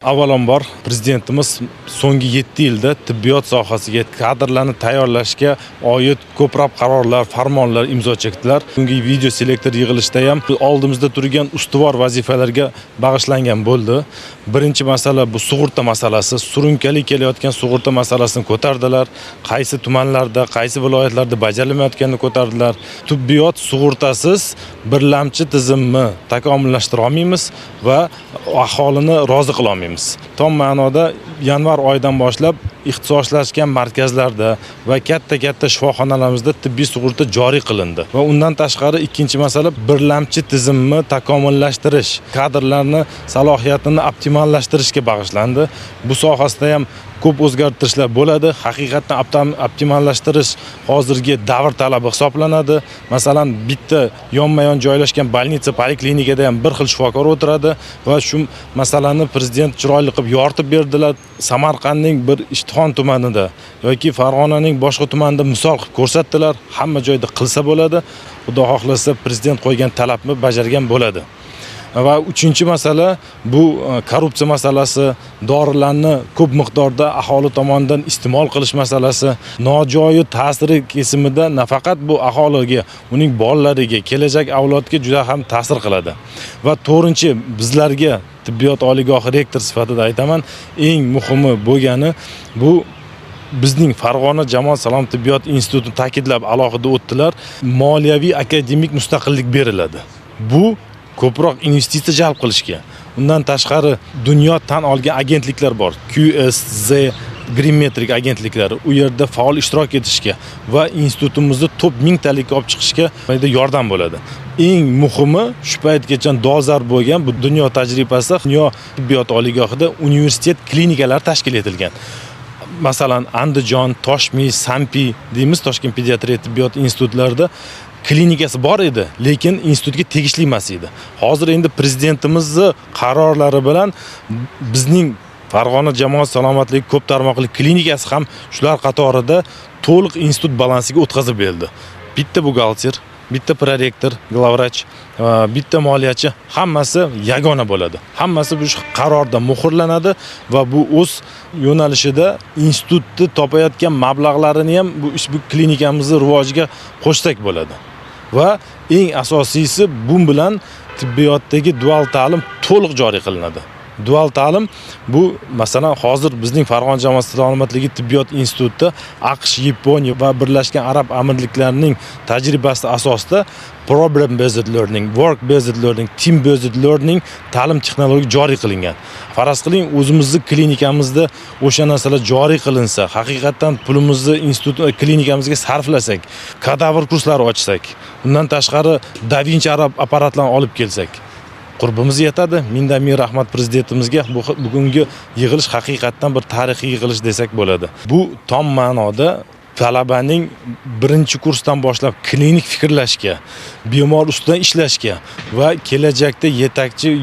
Avvalambor prezidentimiz so'nggi 7 yilda tibbiyot sohasiga kadrlarni tayyorlashga oid ko'plab qarorlar, farmonlar imzo chekdilar. Bungi video selektor yig'ilishida ham oldimizda turgan ustuvor vazifalarga bag'ishlangan bo'ldi. Birinchi masala bu sug'urta masalasi. Surunkali kelayotgan sug'urta masalasini ko'tardilar. Qaysi tumanlarda, qaysi viloyatlarda bajarilmayotganini ko'tardilar. Tibbiyot sug'urtasiz birlamchi tizimni takomillashtira olmaymiz va aholini rozi qila olmaymiz. Tom ma'noda yanvar oyidan boshlab ixtisoslashgan markazlarda va katta shifoxonalarimizda tibbiy sug'urta joriy qilindi. Va undan tashqari ikkinchi masala birlamchi tizimni takomillashtirish, kadrlarni salohiyatini optimallashtirishga bag'ishlandi. Bu sohasida ham ko'p o'zgartirishlar bo'ladi. Haqiqatan optimallashtirish hozirgi davr talabi hisoblanadi. Masalan, bitta yonma-yon joylashgan bolnitsa, poliklinikada ham bir xil shifokor o'tiradi va shu masalani prezident chiroyli qilib yoritib berdilar. Samarqandning bir Ishtixon tumanida yoki Farg'onaning boshqa tumanida misol qilib ko'rsatdilar. Hamma joyda qilsa bo'ladi. Xudo xohlasa prezident qo'ygan talabni bajargan bo'ladi. Va uchinchi masala bu korrupsiya masalasi, dorilarni ko'p miqdorda aholi tomonidan iste'mol qilish masalasi, nojo'ya ta'siri kesimida nafaqat bu aholiga, uning bolalariga, kelajak avlodga juda ham ta'sir qiladi. Va to'rtinchi bizlarga tibbiyot oliygohi rektor sifatida aytaman, eng muhimi bo'lgani bu bizning Farg'ona jamoat salomat tibbiyot institutini ta'kidlab alohida o'tdilar. Moliyaviy akademik mustaqillik beriladi. Bu ko'proq investitsiya jalb qilishga. Undan tashqari dunyo tan olgan agentliklar bor. QSZ, Greenmetric agentliklari u yerda faol ishtirok etishga va institutimizni top mingtalikka olib chiqishga yordam bo'ladi. Eng muhimi shu paytgacha dolzarb bo'lgan bu dunyo tajribasi, dunyo tibbiyot oliygohida universitet klinikalari tashkil etilgan. Masalan, Andijon, Toshkent, Sampi deymiz, Toshkent pediatriya tibbiyot institutlarida klinikasi bor edi, lekin institutga tegishli emas edi. Hozir endi prezidentimizning qarorlari bilan bizning Farg'ona jamoat salomatligi ko'p tarmoqli klinikasi ham shular qatorida to'liq institut balansiga o'tkazib berildi. Bitta buxgalter, bitta prorektor, glavvrach, bitta moliyachi, hammasi yagona bo'ladi. Hammasi bu qarorda muhrlanadi va bu o'z yo'nalishida institutni topayotgan mablag'larini ham bu klinikamizni rivojiga qo'shsak bo'ladi. Va eng asosiysi bu bilan tibbiyotdagi dual ta'lim to'liq joriy qilinadi. Dual ta'lim bu masalan hozir bizning Farg'ona jamoat salomatligi tibbiyot instituti AQSh, Yaponiya va Birlashgan Arab Amirliklarining tajribasi asosida problem based learning, work based learning, team based learning ta'lim texnologiyasi joriy qilingan. Faraz qiling, o'zimizning klinikamizda o'sha narsalar joriy qilinsa, haqiqatan pulimizni institut klinikamizga sarflasak, kadavr kurslari ochsak, undan tashqari Da Vinci apparatlarni olib kelsak, qurbimiz yetadi. Mindan ming rahmat prezidentimizga. Bugungi yig'ilish haqiqatan bir tarixiy yig'ilish desak bo'ladi. Bu tom ma'noda talabaning birinchi kursdan boshlab klinik fikrlashga, bemor ustidan ishlashga va kelajakda yetakchi,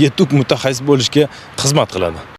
yetuk mutaxassis bo'lishga xizmat qiladi.